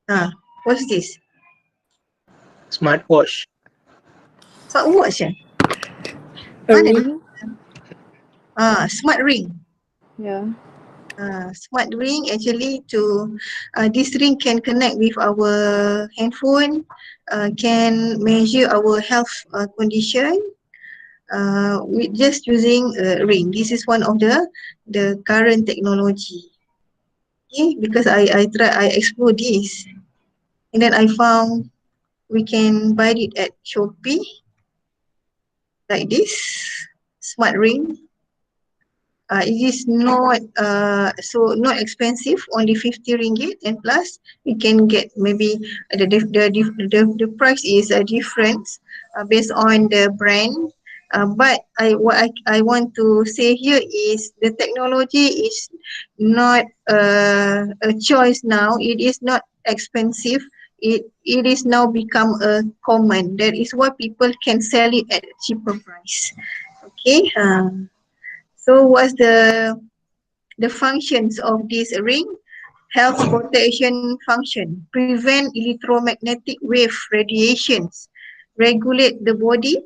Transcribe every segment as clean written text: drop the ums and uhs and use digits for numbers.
Ah, what's this? Smartwatch. Smartwatch eh? A Mana dia? ring? Smart ring. Yeah. Smart ring actually this ring can connect with our handphone, can measure our health condition with just using a ring. This is one of the current technology. Okay, because I explore this and then I found we can buy it at Shopee like this smart ring. It is not not expensive, only 50 ringgit, and plus we can get maybe the price is a difference based on the brand. But I want to say here is the technology is not a choice now. It is not expensive. It is now become a common. That is why people can sell it at a cheaper price. Okay. So what's the functions of this ring? Health protection function, prevent electromagnetic wave radiations, regulate the body.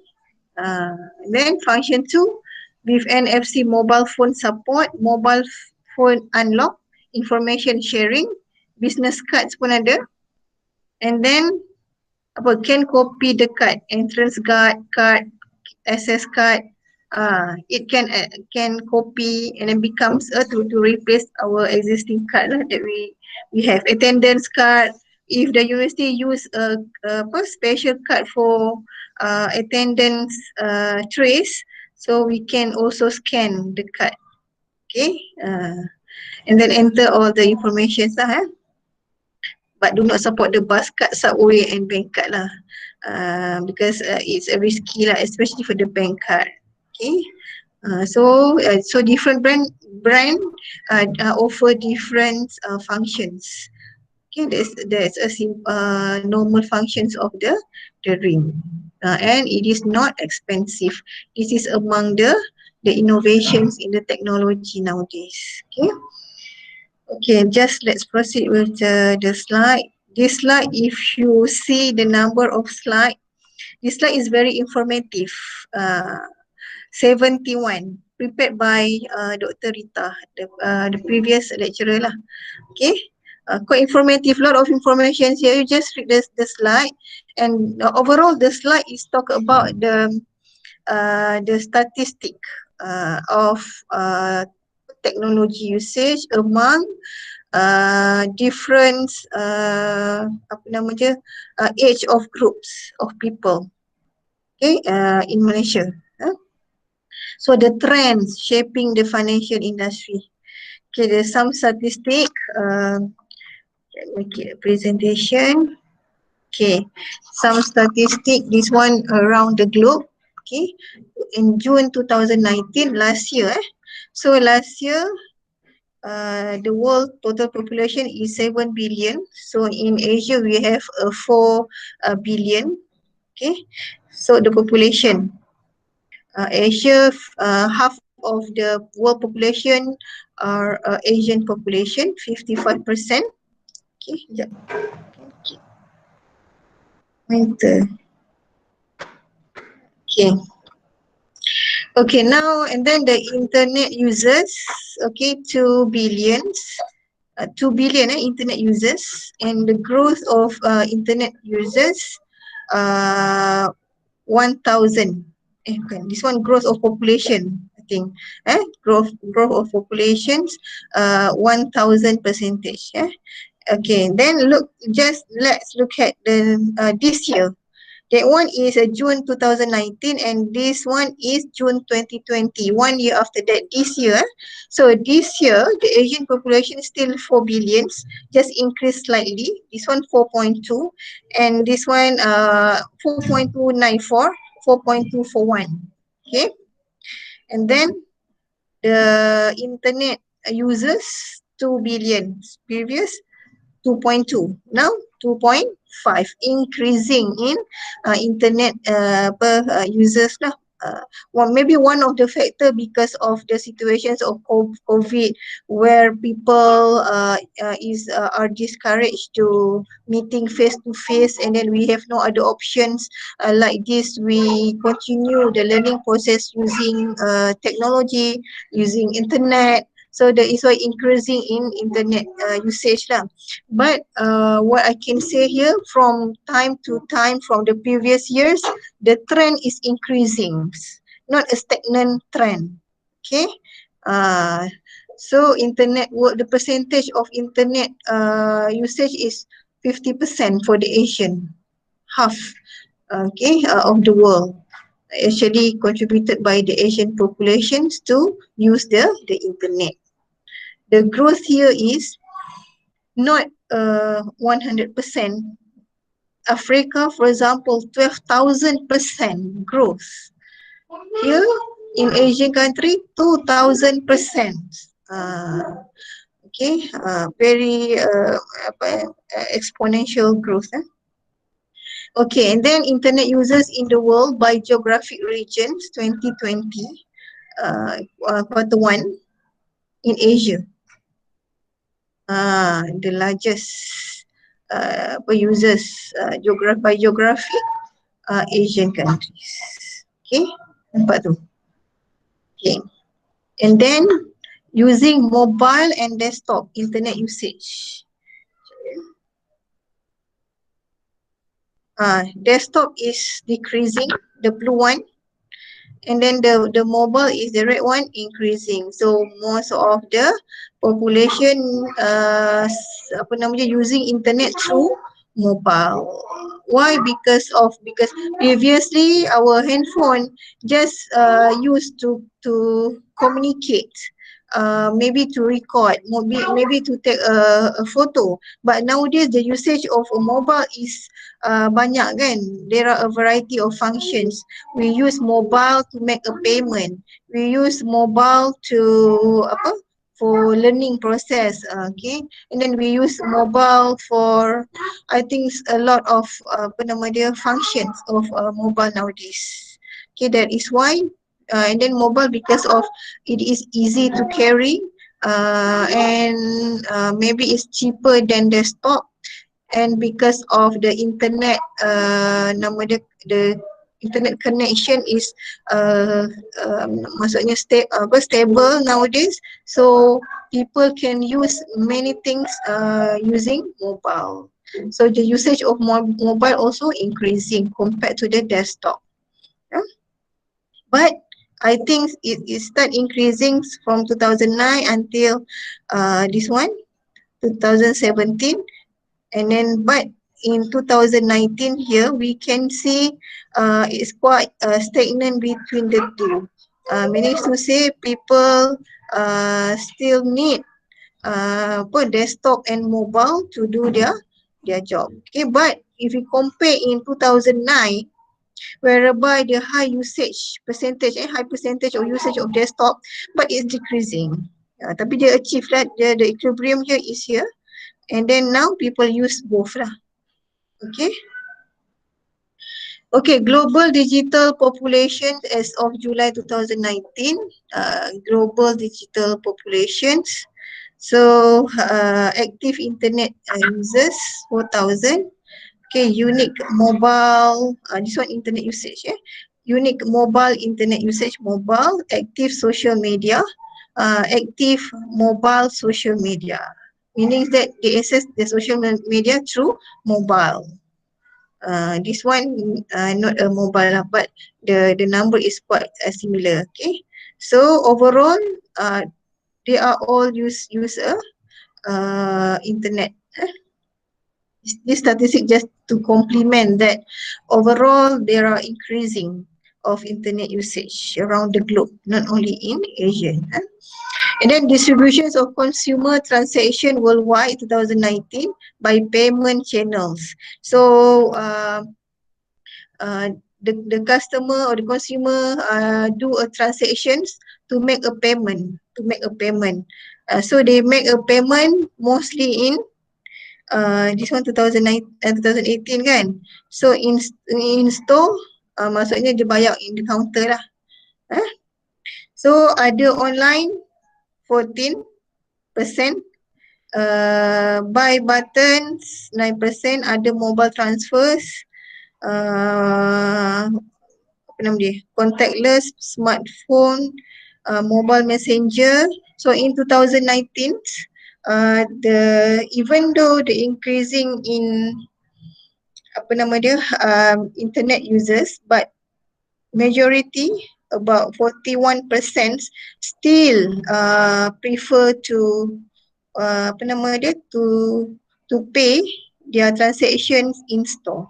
Then function 2, with NFC mobile phone support, mobile phone unlock, information sharing, business cards pun ada. And then can copy the card, entrance card, access card. It can copy and then becomes to replace our existing card lah, that we have. Attendance card, if the university use a special card for attendance trace, so we can also scan the card. Okay, and then enter all the information lah. But do not support the bus card, subway and bank card lah. Because it's a risky lah, especially for the bank card. Okay. So different brand offer different functions. Okay, that's a normal functions of the ring, and it is not expensive. This is among the innovations in the technology nowadays. Okay. Okay, just let's proceed with the slide. This slide, if you see the number of slide, this slide is very informative. 71 prepared by Dr. Rita, the previous lecturer lah. Okay, quite informative, lot of information here. You just read the slide, and overall the slide is talk about the statistic of technology usage among different age of groups of people, okay, in Malaysia. So the trends shaping the financial industry. Okay, there's some statistic. Make it a presentation. Okay, some statistic. This one around the globe. Okay, in June 2019, last year. So last year, the world total population is 7 billion. So in Asia, we have 4 billion. Okay, so the population. Asia, half of the world population are Asian population, 55%. Okay, sekejap. Okay. Enter. Okay. Okay, now and then the internet users, okay, 2 billions. 2 billion internet users, and the growth of internet users 1,000. This one growth of population, I think. Growth of populations 1,000%. Okay, then let's look at the this year. That one is June 2019, and this one is June 2020, 1 year after that, this year. So this year, the Asian population is still 4 billions, just increased slightly. This one 4.2, and this one 4.294, 4.241. Okay, and then the internet users 2 billion, previous 2.2, now 2.5, increasing in internet per users lah, Well, maybe one of the factor because of the situations of COVID, where people are discouraged to meeting face to face, and then we have no other options like this. We continue the learning process using technology, using internet. So that is why increasing in internet usage lah. But what I can say here, from time to time, from the previous years, the trend is increasing, not a stagnant trend. Okay. Uh, so internet work, the percentage of internet usage is 50% for the Asian, half, okay, of the world, actually contributed by the Asian populations to use the internet. The growth here is not 100%. Africa, for example, 12,000% growth. Here in Asian country, 2,000%. Okay, very exponential growth. Okay, and then internet users in the world by geographic regions 2020, quarter 1 in Asia. The largest users by geography, Asian countries. Okay, nampak tu. Okay, and then using mobile and desktop internet usage. Desktop is decreasing, the blue one, and then the mobile is the red one, increasing. So most of the population using internet through mobile. Why? Because previously our handphone just used to communicate, maybe to record, maybe to take a photo. But nowadays the usage of a mobile is banyak kan. There are a variety of functions. We use mobile to make a payment. We use mobile to for learning process, okay, and then we use mobile for, I think, a lot of functions of mobile nowadays. Okay, that is why, and then mobile, because of it is easy to carry, and maybe it's cheaper than desktop, and because of the internet, the internet connection is maksudnya stable nowadays, so people can use many things using mobile. So the usage of mobile also increasing compared to the desktop. Yeah? But I think it start increasing from 2009 until this one, 2017, and then but in 2019 here we can see it's quite stagnant between the two. Meaning to say people still need desktop and mobile to do their job. Okay, but if you compare in 2009, whereby the high percentage of usage of desktop, but it's decreasing. Tapi dia achieve that the equilibrium here is here, and then now people use both lah. Okay. Okay, global digital population as of July 2019, global digital populations. So active internet users 4,000. Okay, unique mobile, this one internet usage, unique mobile internet usage, mobile, active social media, active mobile social media, meaning that they access the social media through mobile. This one not a mobile, but the number is quite similar. Okay, so overall they are all use internet. This statistic just to complement that overall there are increasing of internet usage around the globe, not only in Asia. And then distributions of consumer transaction worldwide 2019 by payment channels. So the customer or the consumer do a transactions to make a payment, so they make a payment mostly in this one 2018 kan. So in store, maksudnya dia bayar in the counter lah. So ada online 14%, buy buttons 9%, ada mobile transfers, apa nama dia, contactless, smartphone, mobile messenger. So in 2019, even though the increasing in apa nama dia, internet users, but majority, about 41%, still prefer to apa nama dia, to pay their transactions in store.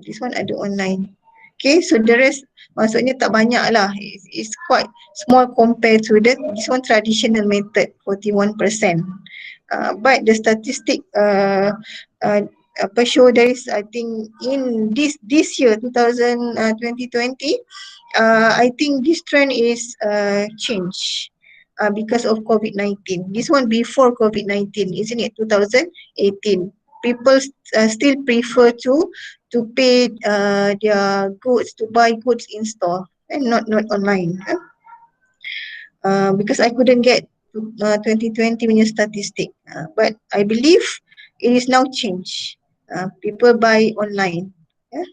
This one ada online. Okay, so the rest maksudnya tak banyak lah. It's quite small compared to this one traditional method, 41%. But the statistic show there is, I think in this year 2020, I think this trend is change because of COVID-19. This one before COVID-19, isn't it? 2018. People still prefer to pay their goods, to buy goods in store and not online. Because I couldn't get 2020 punya statistic, but I believe it is now changed. People buy online. Yeah.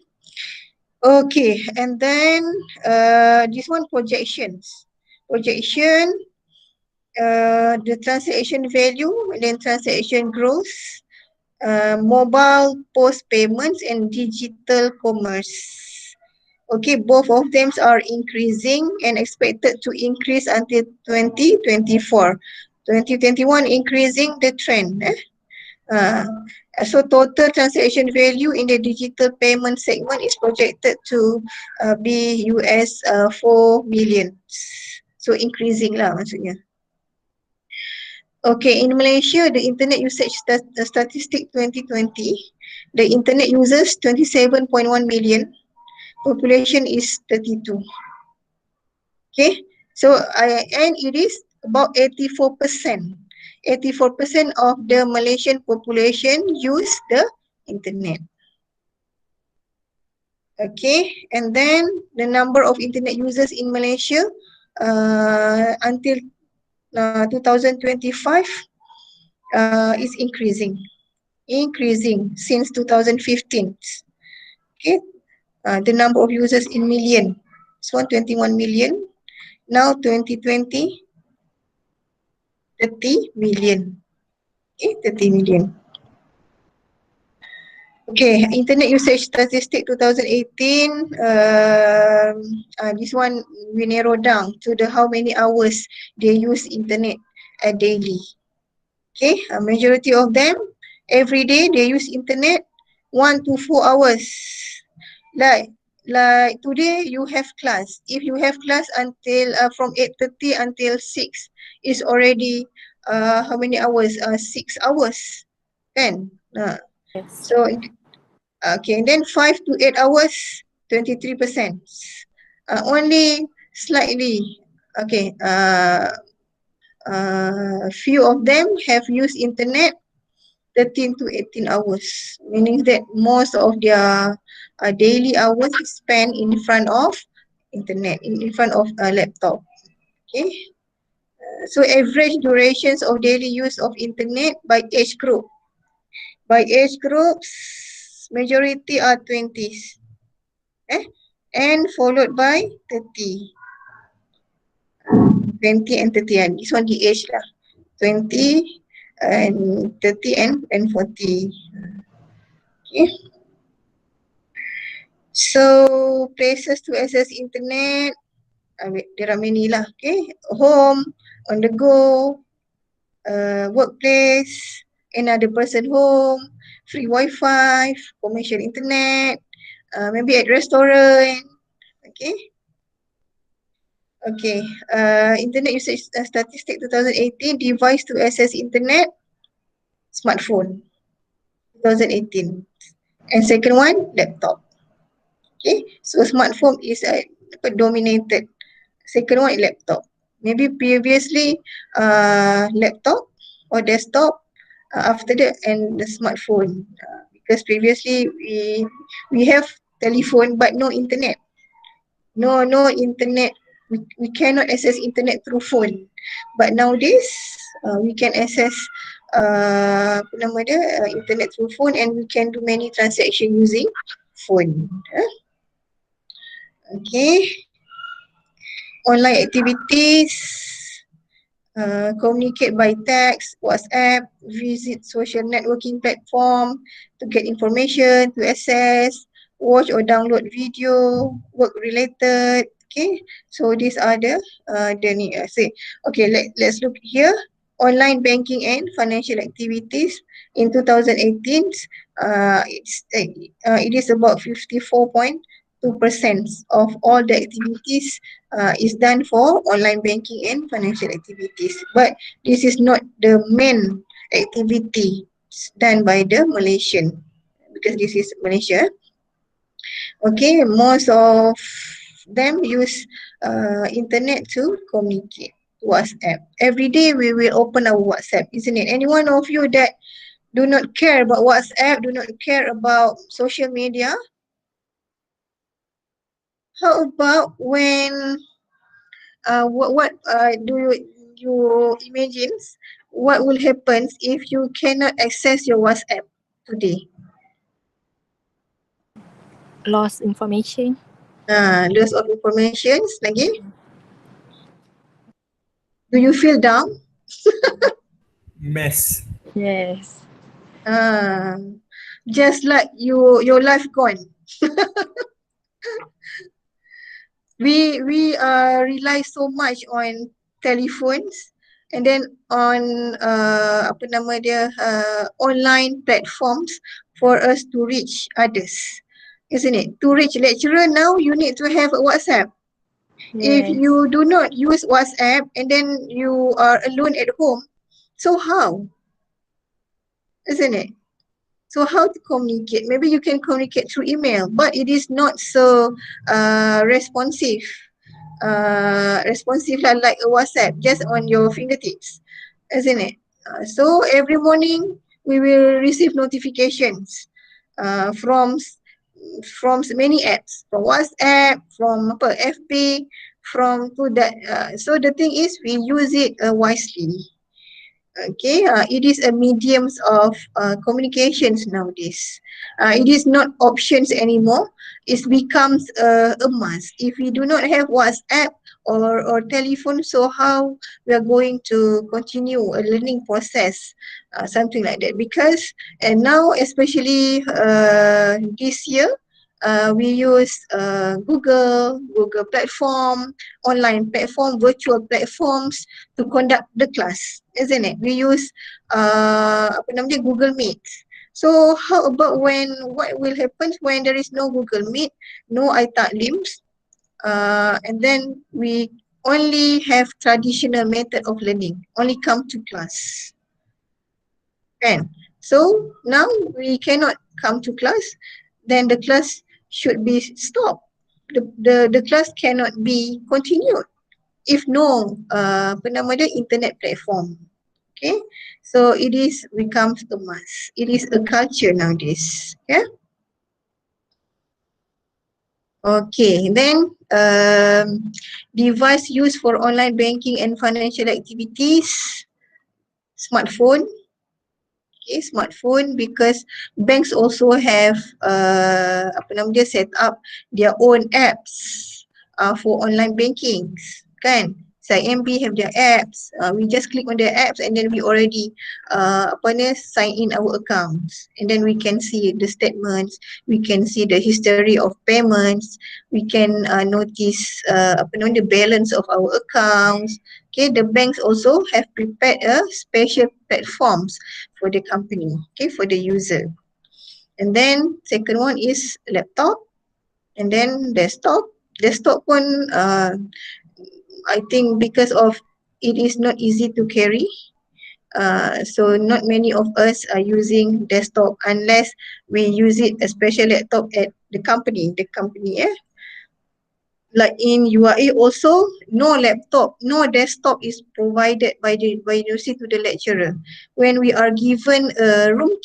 Okay, and then this one projections. Projection, the transaction value, and then transaction growth, mobile post payments, and digital commerce. Okay, both of them are increasing and expected to increase until 2024. 2021 increasing the trend. So total transaction value in the digital payment segment is projected to be US 4 billion. So increasing lah maksudnya. Okay, in Malaysia, the internet usage statistic 2020, the internet users 27.1 million, population is 32. Okay, so and it is about 84%. 84% of the Malaysian population use the internet. Okay, and then the number of internet users in Malaysia until 2025 is increasing since 2015. Okay, the number of users in million, it's 121 million. Now 2020, 30 million. Okay, 30 million. Okay, internet usage statistic 2018. This one we narrow down to the how many hours they use internet daily. Okay, majority of them every day they use internet 1 to 4 hours. Like today you have class. If you have class until from 8:30 until 6, is already how many hours? 6 hours, kan? Yes. So okay, and then 5 to 8 hours, 23%. Only slightly. Okay. Few of them have used internet 13 to 18 hours, meaning that most of their daily hours is spent in front of internet, in front of a laptop. Okay. So average durations of daily use of internet by age group. By age groups, majority are 20s. And followed by 30. 20 and 30. This one the age lah. 20 and 30 and 40. Okay. So places to access internet, there are many lah. Okay. Home, on the go, workplace, another person home, free Wi-Fi, commercial internet, maybe at restaurant. Okay. Okay. Internet usage statistic 2018, device to access internet, smartphone, 2018. And second one, laptop. Okay. So smartphone is dominated. Second one is laptop. Maybe previously laptop or desktop, after that and the smartphone. Because previously we have telephone but no internet. No internet. We cannot access internet through phone. But nowadays, we can access apa nama dia, internet through phone, and we can do many transaction using phone. Okay. Online activities, communicate by text, WhatsApp, visit social networking platform to get information, to access, watch or download video, work related. Okay, so these are the need. Say, okay, let's look here. Online banking and financial activities in 2018, it is about 54.2% of all the activities is done for online banking and financial activities. But this is not the main activity done by the Malaysian, because this is Malaysia. Okay, most of them use internet to communicate. WhatsApp. Every day we will open our WhatsApp, isn't it? Any one of you that do not care about WhatsApp, do not care about social media? How about when what do you imagine what will happen if you cannot access your WhatsApp today? Lost information. Loss of information lagi. Do you feel down? Mess. Yes. Just like your life gone. we rely so much on telephones, and then on apa nama dia, online platforms for us to reach others, isn't it? To reach lecturer now you need to have a WhatsApp. If Yes. you do not use WhatsApp and then you are alone at home, so how? Isn't it? So how to communicate? Maybe you can communicate through email, but it is not so responsive. Responsive like a WhatsApp, just on your fingertips, isn't it? So every morning we will receive notifications from many apps, from WhatsApp, from apa, FB, from to that. So the thing is, we use it wisely. Okay, it is a mediums of communications nowadays. It is not options anymore. It becomes a must. If we do not have WhatsApp or telephone, so how we are going to continue a learning process, something like that. Because and now especially this year, we use Google platform, online platform, virtual platforms to conduct the class, isn't it? We use apa nama dia, Google Meet. So how about what will happen when there is no Google Meet, no iTaklims, and then we only have traditional method of learning, only come to class. Kan? So now we cannot come to class, then the class should be stopped. The class cannot be continued if no apa nama dia, internet platform. Okay, so it is becomes a must. It is a culture nowadays. Yeah. Okay, then device used for online banking and financial activities, smartphone. Okay, smartphone, because banks also have apa nama dia, set up their own apps for online banking, kan? CIMB have their apps. We just click on their apps and then we already apa ni, sign in our accounts, and then we can see the statements, we can see the history of payments, we can notice apa nama, the balance of our accounts. Okay, the banks also have prepared a special platforms for the company, okay, for the user. And then second one is laptop, and then desktop. Desktop pun I think because of it is not easy to carry, so not many of us are using desktop unless we use it a special laptop at the company. Like in URA also, no laptop, no desktop is provided by the university to the lecturer. When we are given a room,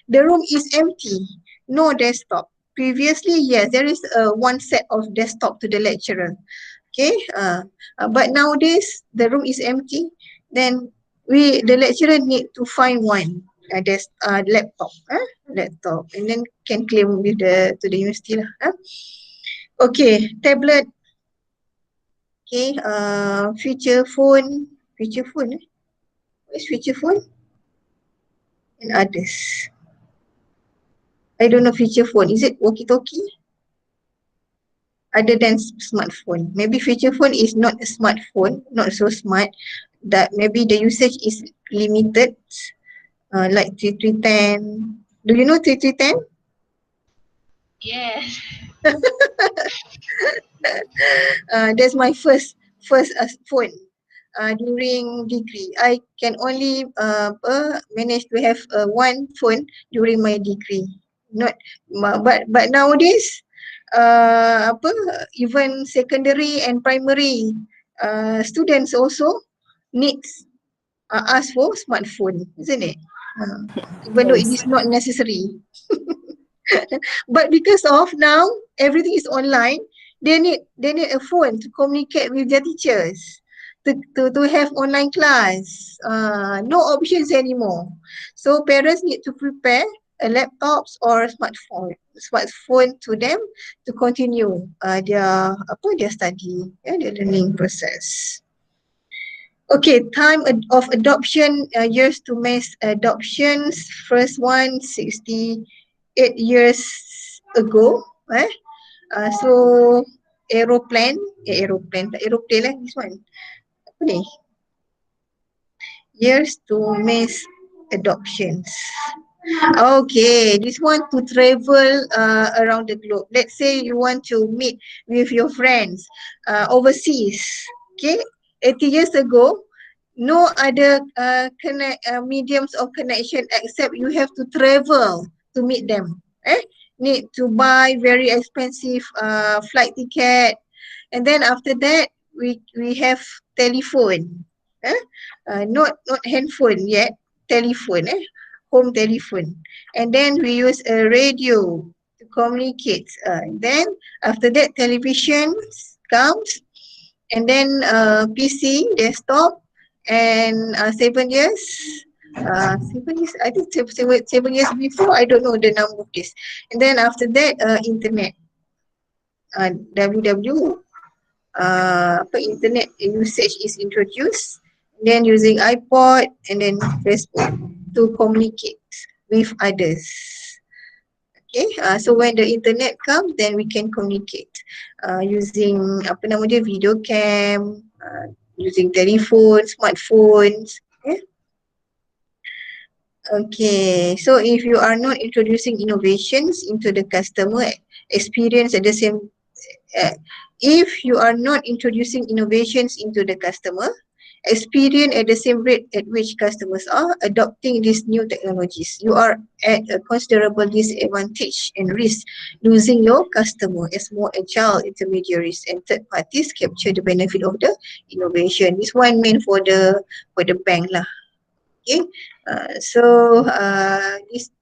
the room is empty, no desktop. previously, yes, there is one set of desktop to the lecturer. Okay, but nowadays the room is empty. Then the lecturer need to find one laptop, and then can claim with the university lah. Okay, tablet. Okay, feature phone. What is feature phone? And others. I don't know feature phone. Is it walkie-talkie? Other than smartphone. Maybe feature phone is not a smartphone, not so smart. That maybe the usage is limited, like 3310. Do you know 3310? Yes. That's my first phone. During degree, I can only manage to have one phone during my degree. Not, but nowadays, even secondary and primary students also needs ask for smartphone, isn't it? Even though it is not necessary. But because of now everything is online, they need a phone to communicate with their teachers, to have online class. No options anymore. So parents need to prepare a laptops or a smartphone to them to continue their study and their learning process. Okay, time of adoption, years to mass adoptions. First one, 68 years ago. So aeroplane lah this one. Apa ni? Years to mass adoptions. Okay, this one to travel around the globe. Let's say you want to meet with your friends overseas. Okay, 80 years ago, no other mediums of connection except you have to travel to meet them. Need to buy very expensive flight ticket, and then after that we have telephone. Not handphone yet, telephone. Home telephone, and then we use a radio to communicate. Then after that, television comes, and then PC, desktop, and 7 years. 7 years, I think 7 years before, I don't know the number of this. And then after that, internet. Internet usage is introduced. Then using iPod and then Facebook to communicate with others. Okay, so when the internet comes, then we can communicate using video cam, using telephone, smartphones. Okay, so if you are not introducing innovations into the customer experience at the same, if you are not introducing innovations into the customer experience at the same rate at which customers are adopting these new technologies, you are at a considerable disadvantage and risk losing your customer as more agile intermediaries and third parties capture the benefit of the innovation. This one meant for the bank lah. Okay, so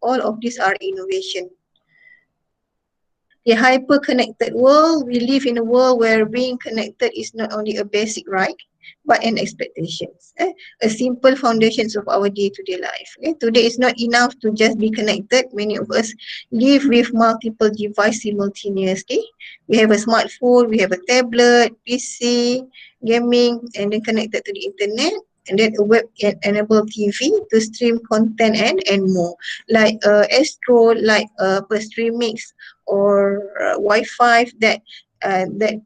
all of these are innovation. The hyper-connected world, we live in a world where being connected is not only a basic right, but an expectation. A simple foundations of our day-to-day life. Today it's not enough to just be connected. Many of us live with multiple devices simultaneously. We have a smartphone, we have a tablet, PC, gaming, and then connected to the internet. And then a web-enabled TV to stream content and more. Like Astro, like Streamix, or Wi-Fi that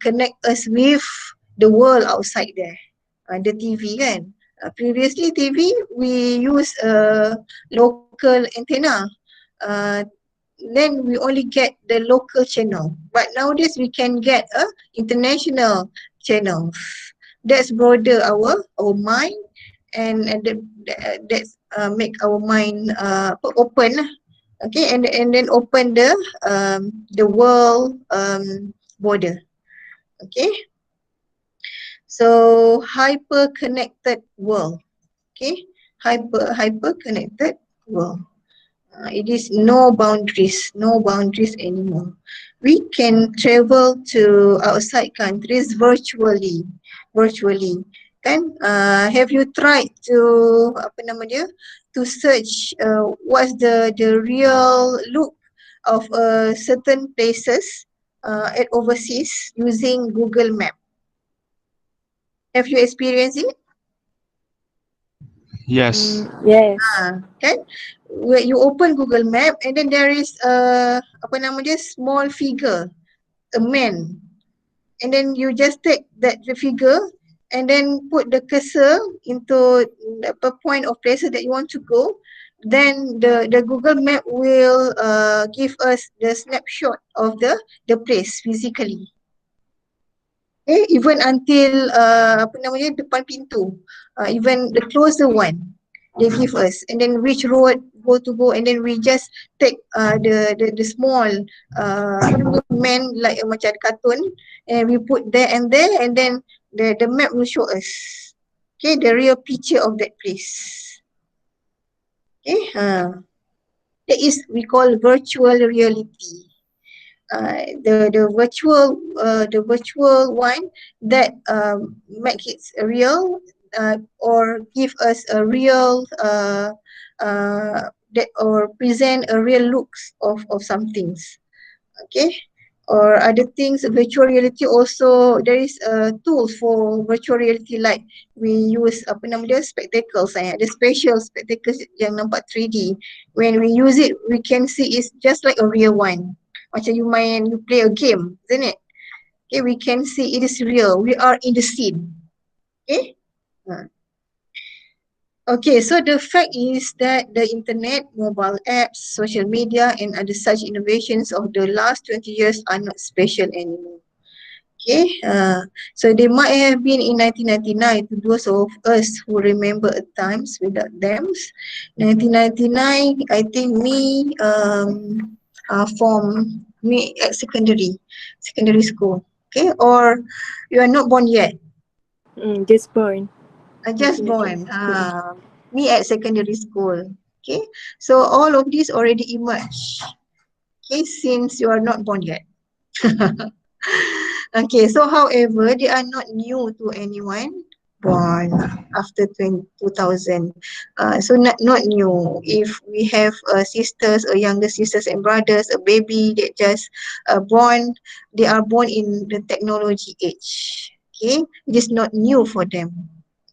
connect us with the world outside there. The TV kan. Previously TV we use local antenna. Then we only get the local channel. But nowadays we can get international channels. That's broader our mind, and that's make our mind open lah. Okay, and then open the world border. Okay, so hyper connected world. Okay, hyper connected world. It is no boundaries anymore. We can travel to outside countries virtually. Kan? Have you tried to apa nama dia? To search what's the real look of certain places at overseas using Google Map? Have you experienced it? Yes. Yes. Kan? Where you open Google Map and then there is a apa nama dia, small figure, a man, and then you just take the figure and then put the cursor into the point of places that you want to go. Then the Google Map will give us the snapshot of the place physically. Okay, even until apa namanya, depan pintu, even the closer one they give us, and then which road go, and then we just take the small man like macam cartoon, and we put there, and then the map will show us, okay, the real picture of that place. Okay, that is we call virtual reality. The virtual one that make it real, or give us a real that, or present a real looks of some things. Okay, or other things. Virtual reality also, there is tools for virtual reality, like we use apa nama dia, spectacles, the special spectacles yang nampak 3D. When we use it, we can see it's just like a real one. Macam you play a game, isn't it? Okay, we can see it is real. We are in the scene. Okay. Okay, so the fact is that the internet, mobile apps, social media, and other such innovations of the last 20 years are not special anymore. Okay, so they might have been in 1999 to those of us who remember at times without them. 1999, I think me at secondary school. Okay, or you are not born yet. Just born. Just born. Me at secondary school. Okay, so all of these already emerged. Okay, since you are not born yet. Okay, so however, they are not new to anyone born after 2000. So not new. If we have sisters or younger sisters and brothers, a baby that just born, they are born in the technology age. Okay, it is not new for them.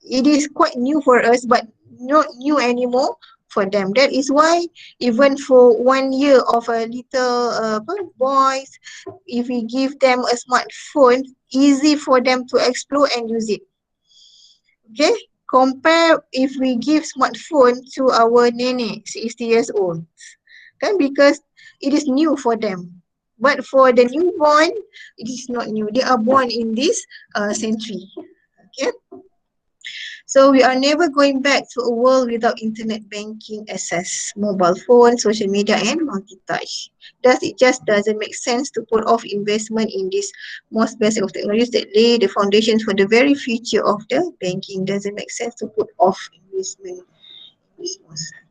It is quite new for us, but not new anymore for them. That is why even for 1 year of a little boys, if we give them a smartphone, easy for them to explore and use it. Okay, compare if we give smartphone to our nenek 60 years old, kan, because it is new for them. But for the newborn, it is not new. They are born in this century. Okay. So we are never going back to a world without internet banking access, mobile phone, social media, and multi-touch. It just doesn't make sense to put off investment in this most basic of technologies that lay the foundations for the very future of the banking. Doesn't make sense to put off investment.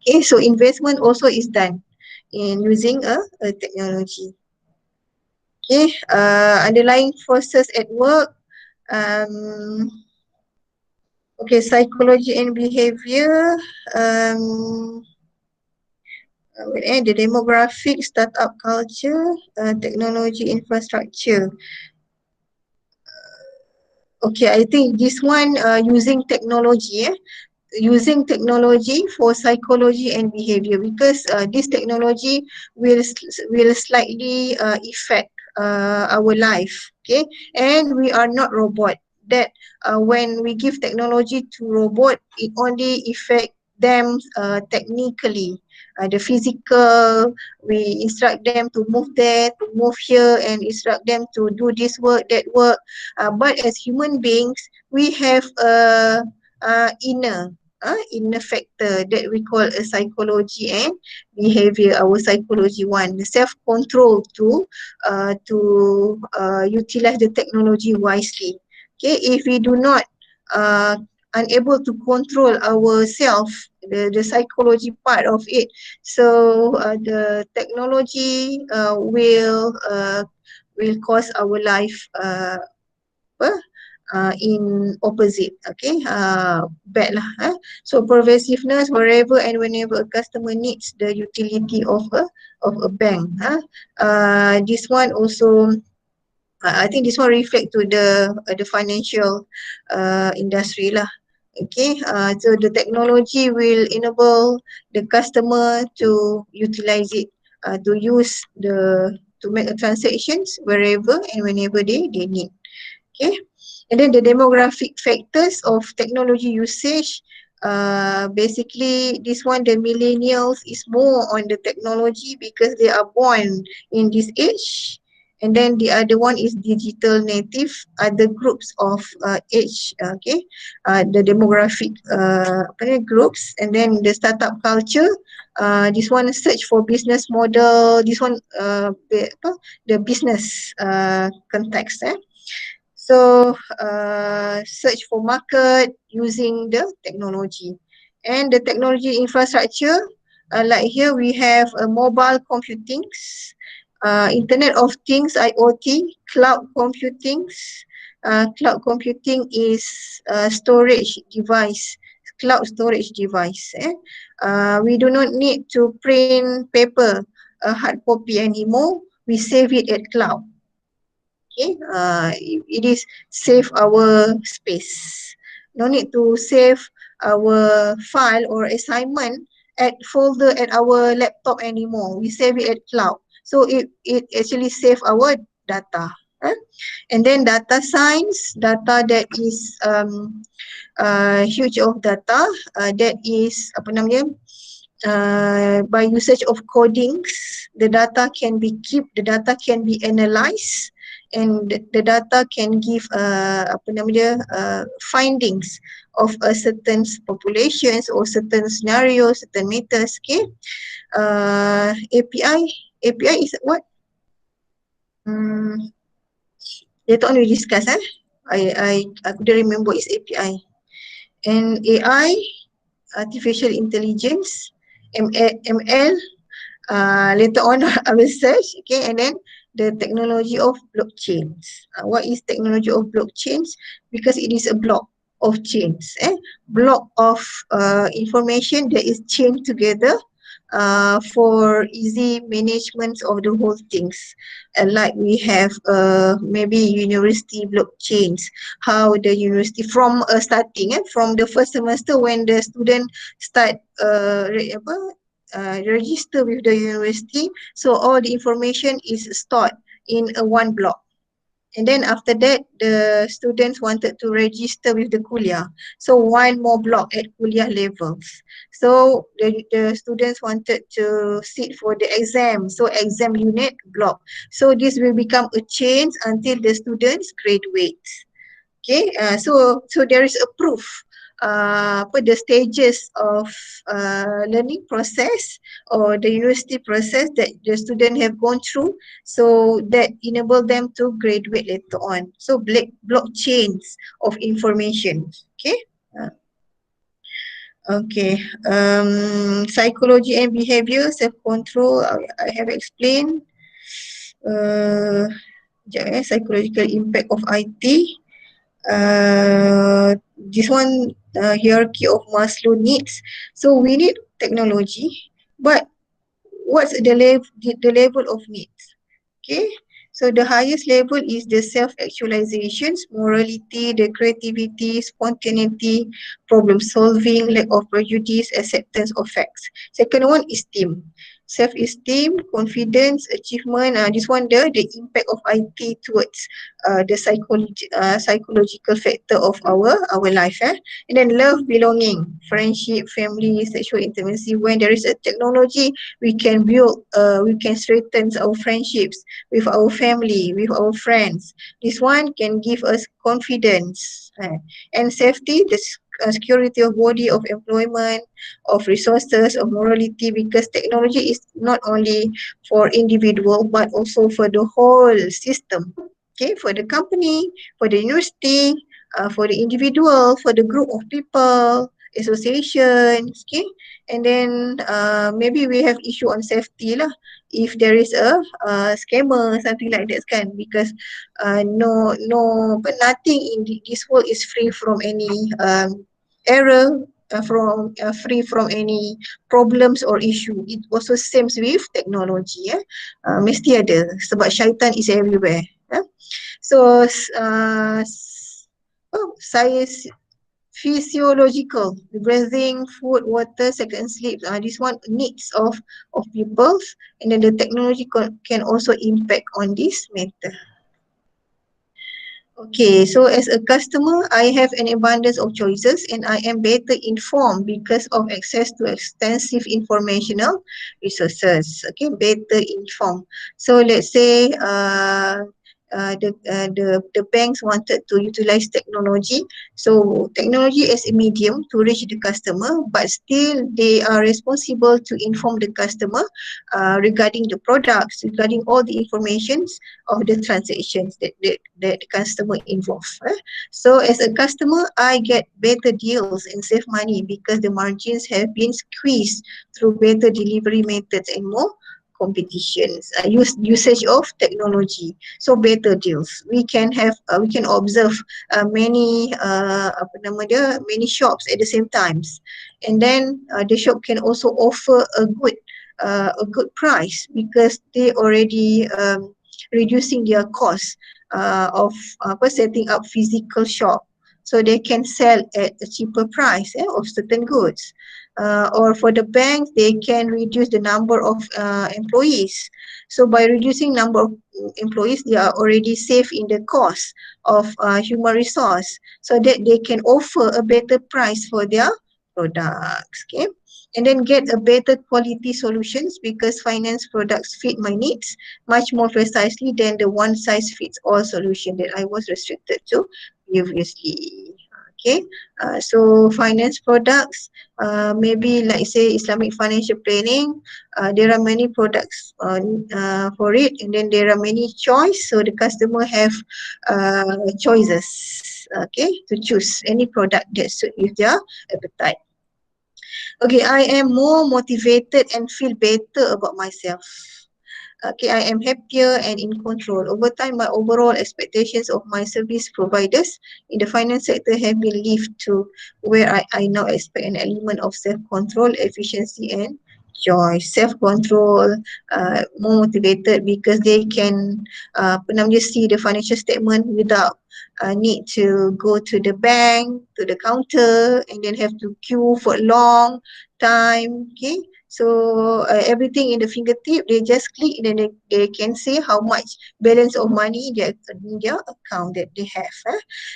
Okay, so investment also is done in using a technology. Okay, underlying forces at work. Okay, psychology and behavior, the demographic, startup culture, technology infrastructure. Okay, I think this one using technology for psychology and behavior, because this technology will slightly affect our life. Okay, and we are not robot. That when we give technology to robot, it only affect them technically. The physical, we instruct them to move there, to move here, and instruct them to do this work, that work. But as human beings, we have a inner factor that we call a psychology and behavior. Our psychology one, the self-control to utilize the technology wisely. Okay, if we do not unable to control ourselves, the psychology part of it. So the technology will cause our life apa in opposite, okay, bad lah. So pervasiveness wherever and whenever a customer needs the utility of a bank. This one also, I think this one reflect to the financial industry lah. Okay, so the technology will enable the customer to utilize it, to make a transactions wherever and whenever they need. Okay, and then the demographic factors of technology usage. Basically this one, the millennials is more on the technology because they are born in this age, and then the other one is digital native, other groups of age, okay, the demographic groups, and then the startup culture. This one search for business model, this one the business context. So search for market using the technology. And the technology infrastructure, like here we have mobile computing, Internet of Things, IoT, cloud computing. Cloud computing is storage device, cloud storage device. We do not need to print paper, hard copy anymore. We save it at cloud. Okay, it is save our space. No need to save our file or assignment at folder at our laptop anymore. We save it at cloud. So it actually save our data. And then data science, data that is huge of data, that is apa namanya, by usage of codings, the data can be kept, the data can be analyzed, and the data can give apa namanya, findings of a certain populations or certain scenarios, certain methods. Okay, API is what? Later on we discuss. I couldn't remember its API. And AI, artificial intelligence, ML. Later on I will search. Okay, and then the technology of blockchains. What is technology of blockchains? Because it is a block of chains, block of information that is chained together for easy management of the whole things. Like we have maybe university blockchains, how the university from starting from the first semester when the student start register with the university, so all the information is stored in a one block. And then after that, the students wanted to register with the kuliah. So one more block at kuliah levels. So the students wanted to sit for the exam. So exam unit block. So this will become a chain until the students graduate. Okay, so there is a proof for the stages of learning process or the university process that the student have gone through, so that enable them to graduate later on. So blockchains of information. Okay. Okay. Psychology and behavior, self-control, I have explained. Psychological impact of IT. This one, hierarchy of Maslow needs. So we need technology, but what's the level of needs? Okay, so the highest level is the self-actualizations, morality, the creativity, spontaneity, problem solving, lack of prejudice, acceptance of facts. Second one is esteem. Self-esteem, confidence, achievement. This one, the impact of IT towards the psychological factor of our life. And then love, belonging, friendship, family, sexual intimacy. When there is a technology, we can build, we can strengthen our friendships with our family, with our friends. This one can give us confidence. And safety, the security of body, of employment, of resources, of morality, because technology is not only for individual but also for the whole system. Okay, for the company, for the university, for the individual, for the group of people, associations, okay, and then maybe we have issue on safety lah. If there is a scammer, something like that kan, because but nothing in this world is free from any error, free from any problems or issue. It also same with technology. Mesti ada sebab syaitan is everywhere. So science physiological, breathing, food, water, second sleep. This one needs of people, and then the technology can also impact on this matter. Okay, so as a customer, I have an abundance of choices and I am better informed because of access to extensive informational resources. Okay, better informed. So let's say the banks wanted to utilize technology. So technology as a medium to reach the customer, but still they are responsible to inform the customer regarding the products, regarding all the informations of the transactions that the customer involved. So as a customer, I get better deals and save money because the margins have been squeezed through better delivery methods and more competitions, usage of technology, so better deals. We can observe many many shops at the same times, and then the shop can also offer a good price because they already reducing their cost of setting up physical shop, so they can sell at a cheaper price of certain goods. Or for the banks, they can reduce the number of employees. So by reducing number of employees, they are already safe in the cost of human resource, so that they can offer a better price for their products. Okay, and then get a better quality solutions because finance products fit my needs much more precisely than the one size fits all solution that I was restricted to previously. Okay, so finance products, maybe like say Islamic financial planning, there are many products for it, and then there are many choice, so the customer have choices, okay, to choose any product that suit with their appetite. Okay, I am more motivated and feel better about myself. Okay, I am happier and in control. Over time, my overall expectations of my service providers in the finance sector have been lifted to where I now expect an element of self-control, efficiency and joy. Self-control, more motivated because they can just see the financial statement without need to go to the bank, to the counter, and then have to queue for a long time. Okay, so everything in the fingertip, they just click and then they can see how much balance of money in their account that they have.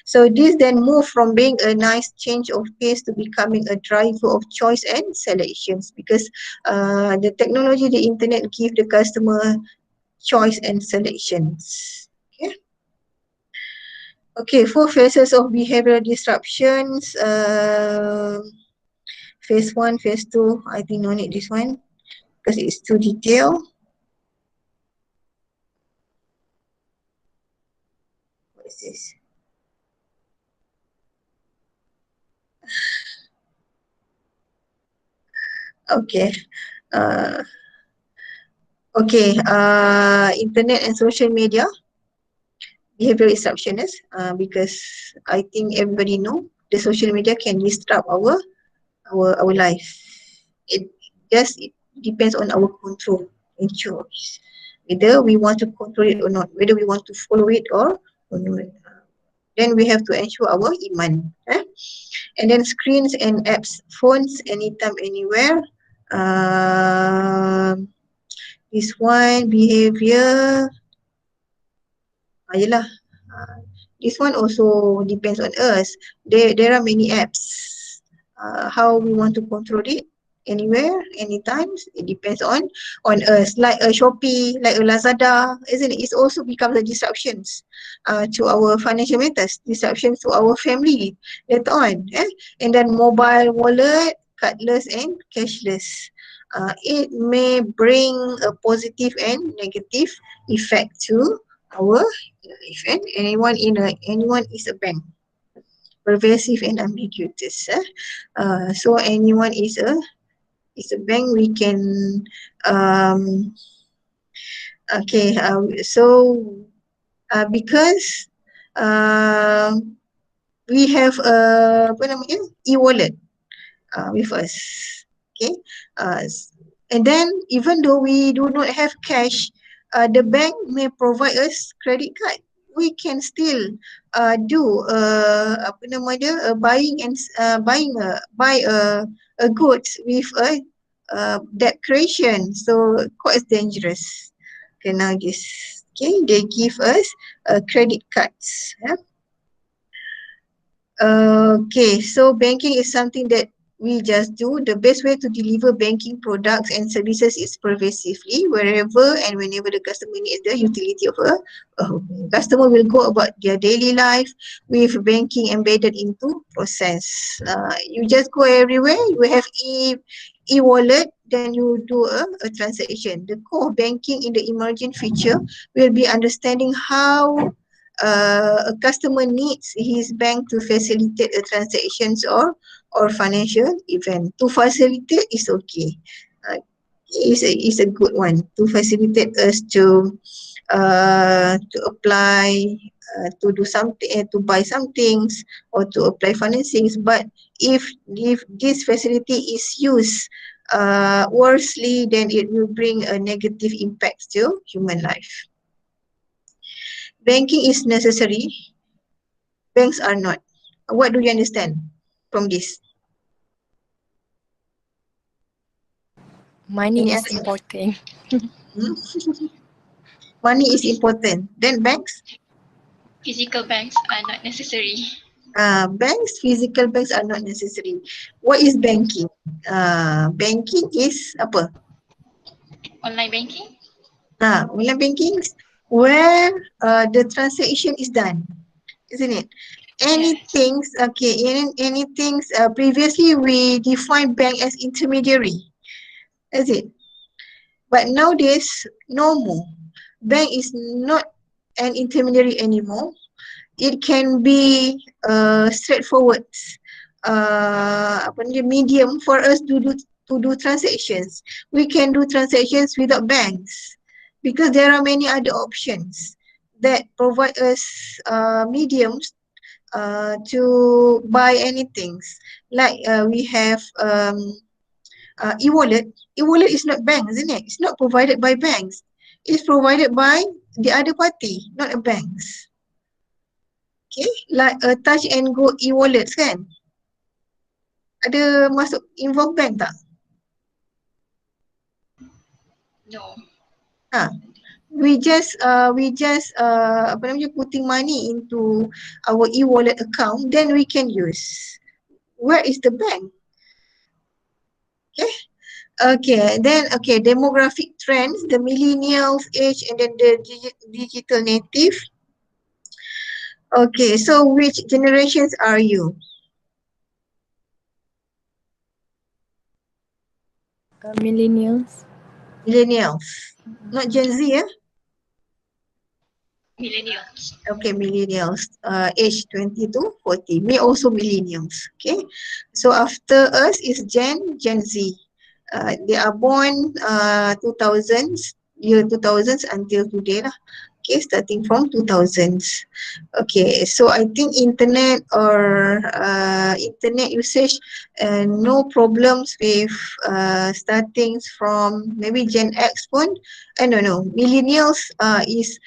So this then move from being a nice change of pace to becoming a driver of choice and selections, because the technology, the internet give the customer choice and selections. Okay. Okay, 4 phases of behavioral disruptions. Phase 1, phase 2, I think no need this one because it's too detailed. What is this? Okay. Internet and social media behavioral disruptionists, because I think everybody know the social media can disrupt our life. It depends on our control and choice, whether we want to control it or not, whether we want to follow it or not. Then we have to ensure our iman. And then screens and apps, phones, anytime, anywhere. This one, behavior. Yelah. This one also depends on us. There are many apps. How we want to control it, anywhere, anytime, it depends on us. Like a Shopee, like a Lazada, isn't it? It also becomes a disruptions to our financial matters, disruptions to our family later on. And then mobile wallet, cardless and cashless. It may bring a positive and negative effect to our life. And anyone is a bank. pervasive and ambiguous. So anyone is a bank, we can okay. Because we have apa namanya, e-wallet with us. Okay. And then even though we do not have cash, the bank may provide us credit card. We can still do apa nama dia, buying and buy a goods with a debt creation. So quite dangerous. Okay, nowadays. Okay, they give us credit cards. Yeah? Okay, so banking is something that we just do. The best way to deliver banking products and services is pervasively, wherever and whenever the customer needs the utility of a customer will go about their daily life with banking embedded into process. You just go everywhere, you have e-wallet, then you do a transaction. The core of banking in the emerging feature will be understanding how a customer needs his bank to facilitate a transactions or financial event. To facilitate is okay. Is a good one to facilitate us to apply, to do something, to buy some things or to apply financings. But if this facility is used worstly, then it will bring a negative impact to human life. Banking is necessary, banks are not. What do you understand from this? Money Any is answer? important. Money is important. Then banks? Physical banks are not necessary. Physical banks are not necessary. What is banking? Banking is apa? Online banking? Online banking is where the transaction is done, isn't it? Anything, okay, anything, previously we defined bank as intermediary, is it? But nowadays, no more. Bank is not an intermediary anymore. It can be straightforward medium for us to do transactions. We can do transactions without banks because there are many other options that provide us mediums to buy anything. Like we have e-wallet. E-wallet is not bank, isn't it? It's not provided by banks. It's provided by the other party, not a banks. Okay, like a touch and go e-wallets kan? Ada masuk involve bank tak? No. We just apa namanya, putting money into our e-wallet account, then we can use. Where is the bank? Okay, then demographic trends, the millennials age and then the digital native. Okay, so which generations are you? Millennials. Millennials, not Gen Z, yeah? Millennials. Okay, millennials, age 20 to 40. Me also millennials. Okay, so after us is Gen Z. They are born 2000s, year 2000s until today lah. Okay, starting from 2000s. Okay, so I think internet or internet usage, no problems with starting from maybe Gen X pun. No, millennials is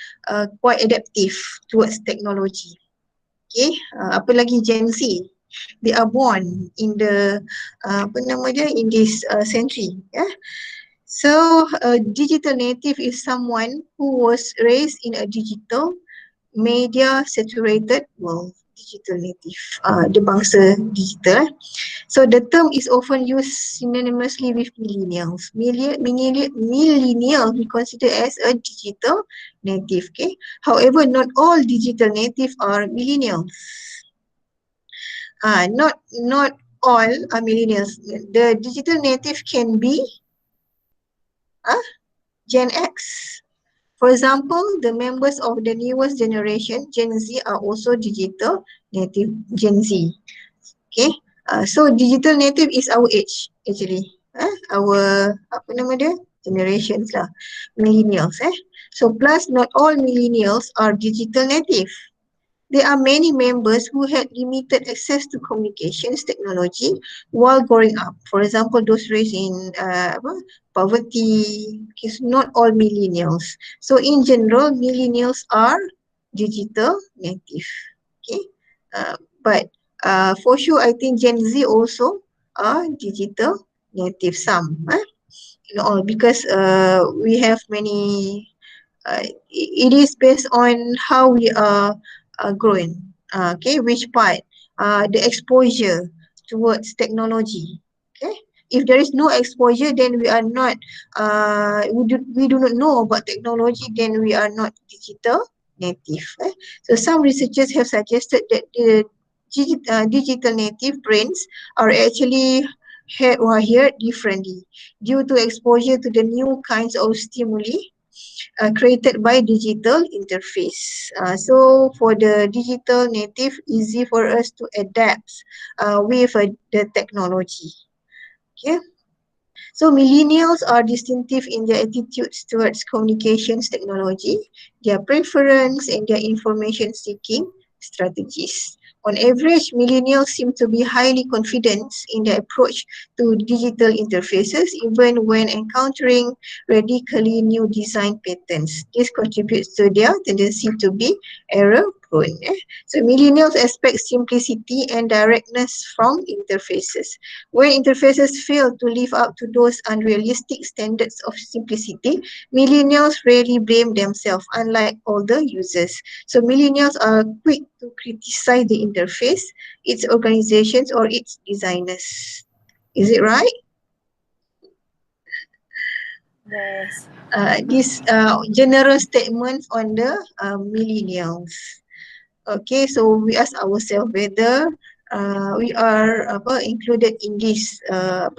quite adaptive towards technology. Okay, apa lagi Gen Z? They are born in the apa nama dia, in this century. Yeah. So digital native is someone who was raised in a digital media saturated world. Digital native, the bangsa digital. So the term is often used synonymously with millennials. Millennial we consider as a digital native. Okay. However, not all digital native are millennials. Not all are millennials. The digital native can be Gen X. For example, the members of the newest generation, Gen Z, are also digital native Gen Z. Okay, so digital native is our age actually. Our apa nama dia? Generations lah, millennials. So plus not all millennials are digital native. There are many members who had limited access to communications technology while growing up. For example, those raised in poverty, is not all millennials. So in general, millennials are digital native. Okay, but for sure, I think Gen Z also are digital native. Some, all because we have many. It is based on how we are growing. Okay, which part? The exposure towards technology. Okay, if there is no exposure, then we are not. We do not know about technology. Then we are not digital native. So some researchers have suggested that the digital native brains are actually wired differently due to exposure to the new kinds of stimuli created by digital interface. So for the digital native, easy for us to adapt with the technology. Okay. So millennials are distinctive in their attitudes towards communications technology, their preference and their information seeking strategies. On average, millennials seem to be highly confident in their approach to digital interfaces, even when encountering radically new design patterns. This contributes to their tendency to be error prone. So millennials expect simplicity and directness from interfaces. When interfaces fail to live up to those unrealistic standards of simplicity, millennials rarely blame themselves, unlike older users. So millennials are quick to criticize the interface, its organizations, or its designers. Is it right? Yes. These general statements on the millennials. Okay, so we ask ourselves whether we are included in this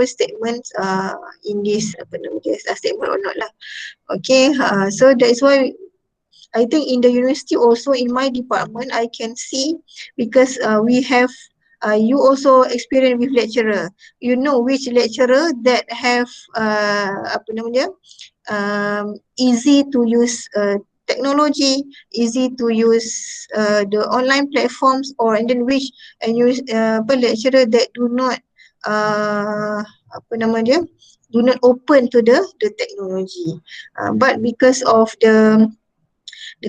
statements in this statement or not lah. Okay, so that is why I think in the university also in my department I can see because we have you also experience with lecturer. You know which lecturer that have easy to use technology, easy to use the online platforms, or and then which and use lecturer that do not do not open to the technology. But because of the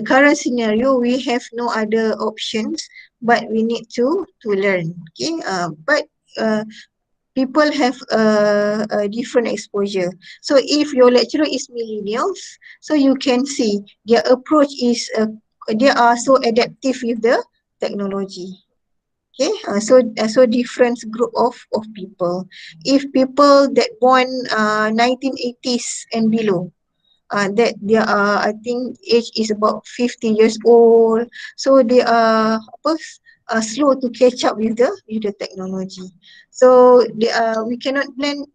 current scenario, we have no other options, but we need to learn. Okay, but people have a different exposure. So if your lecturer is millennials, so you can see their approach is they are so adaptive with the technology. Okay, so different group of people. If people that born 1980s and below, that they are, I think age is about 50 years old, so they are slow to catch up with the technology. So they are, we cannot blame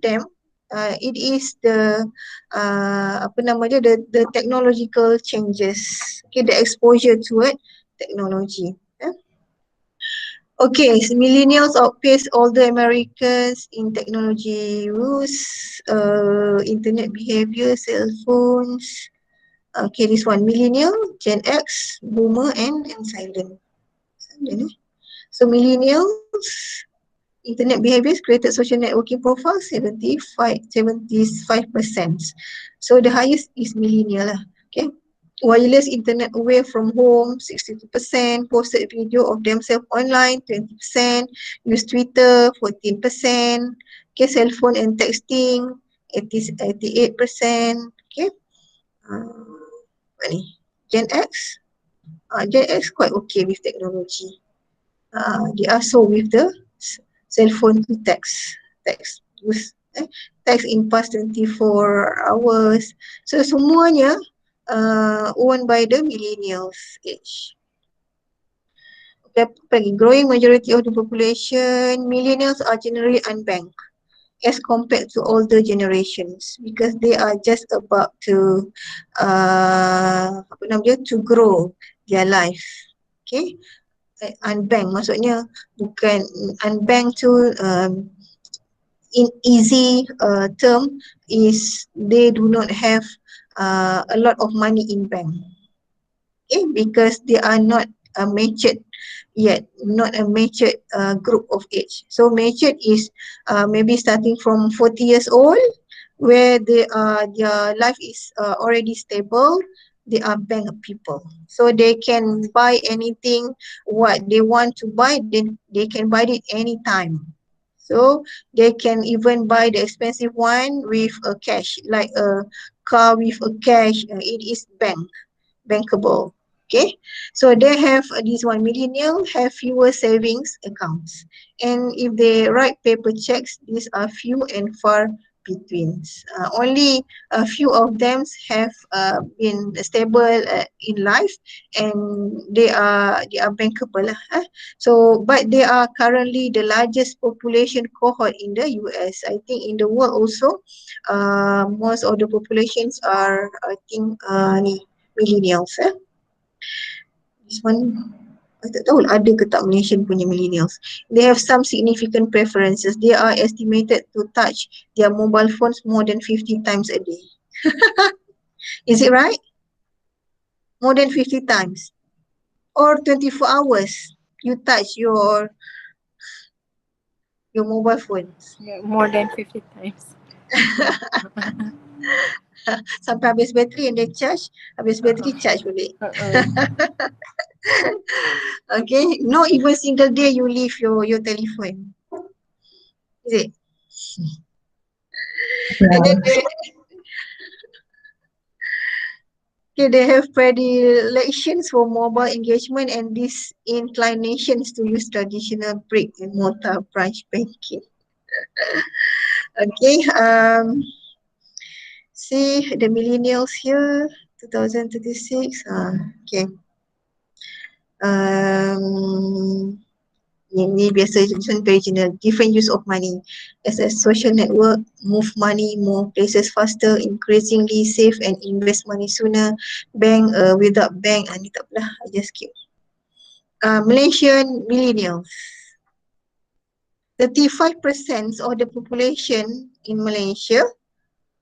them. It is the the technological changes, okay, the exposure toward technology. Okay, so millennials outpace older Americans in technology use, internet behavior, cell phones. Okay, this one, millennial, Gen X, boomer, and silent. So millennials, internet behaviors created social networking profile 75%. So the highest is millennial lah. Okay. Wireless internet away from home 62%, posted video of themselves online 20%, use Twitter 14%, okay, cell phone and texting 88%, okay. What ni? Gen X? Gen X quite okay with technology. They are so with the cell phone to text use text in past 24 hours. So semuanya owned by the millennials age. Okay, growing majority of the population, millennials are generally unbanked. as compared to older generations, because they are just about to apa nama dia, to grow their life. Okay, unbank maksudnya bukan unbank tu in easy term is they do not have a lot of money in bank. Okay, because they are not matured yet, not a matured group of age. So matured is maybe starting from 40 years old, where they are, their life is already stable. They are bank people, so they can buy anything what they want to buy. Then they can buy it anytime. So they can even buy the expensive one with a cash, like a car with a cash. It is bankable. Okay, so they have this one. Millennial have fewer savings accounts, and if they write paper checks, these are few and far between. Only a few of them have been stable in life, and they are bankable lah. So, but they are currently the largest population cohort in the US. I think in the world also, most of the populations are, I think, ni millennials. This one, I tak tahu ada ke tak Malaysian punya millennials. They have some significant preferences. They are estimated to touch their mobile phones more than 50 times a day. Is it right? More than 50 times. Or 24 hours you touch your mobile phones. Yeah, more than 50 times. Sampai habis bateri and then charge. Habis bateri charge balik. Okay, not even single day you leave your telephone. Is it? And then they have predilections for mobile engagement and disinclinations to use traditional brick and mortar branch banking. Okay, see the millennials here, 2036. Okay. Ini biasa very general. Different use of money as a social network, move money more places faster, increasingly save and invest money sooner, bank without bank. Ni tak apalah, I just skip. Malaysian millennials, 35% of the population in Malaysia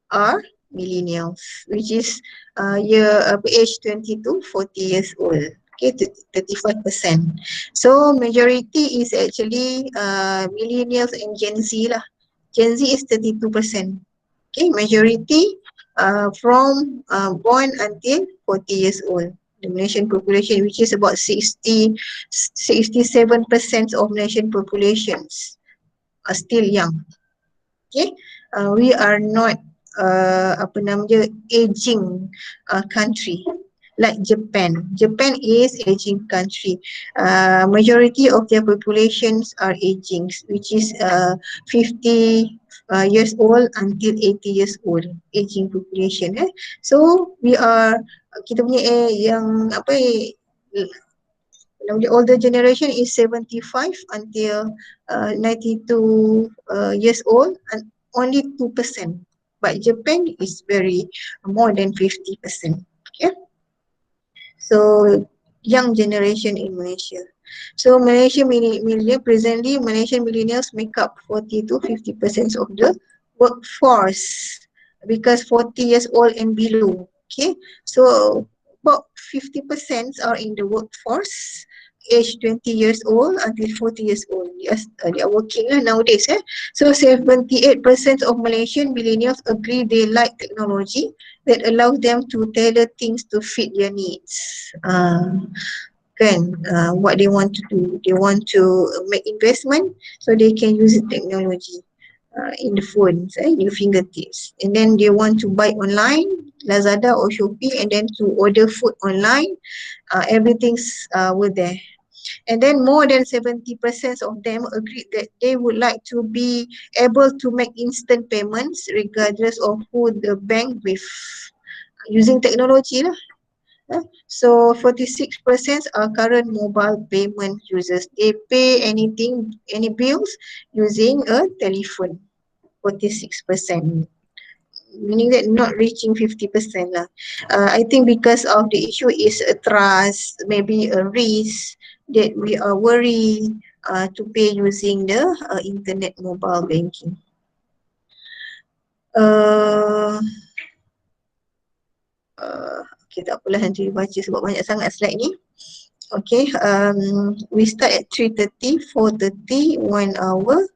are millennials, which is age 20 to 40 years old. Okay, 35%. So majority is actually millennials and Gen Z lah. Gen Z is 32%. Okay, majority from born until 40 years old. The Malaysian population, which is about 67% of Malaysian populations are still young. Okay, we are not apa nama dia, aging country like Japan. Japan is aging country. Majority of their populations are aging, which is 50 years old until 80 years old, aging population. So we are, kita punya yang apa, the older generation is 75 until 92 years old, and only 2%. But Japan is very more than 50%. Okay. So young generation in Malaysia. So Malaysian millennial, presently Malaysian millennials make up 40 to 50% of the workforce, because 40 years old and below. Okay. So about 50% are in the workforce, age 20 years old until 40 years old. Yes, they are working nowadays. So 78% of Malaysian millennials agree they like technology that allows them to tailor things to fit their needs. What they want to do, they want to make investment, so they can use the technology in the phones, in your fingertips, and then they want to buy online, Lazada or Shopee, and then to order food online. Everything's were there. And then more than 70% of them agreed that they would like to be able to make instant payments regardless of who the bank with, using technology lah. So 46% are current mobile payment users. They pay anything, any bills using a telephone. 46%. Meaning that not reaching 50% lah. I think because of the issue is a trust, maybe a risk that we are worried to pay using the internet mobile banking. Okay, tak apalah, nanti baca sebab banyak sangat slide ni. Okay, we start at 3:30, 4:30, 1 hour.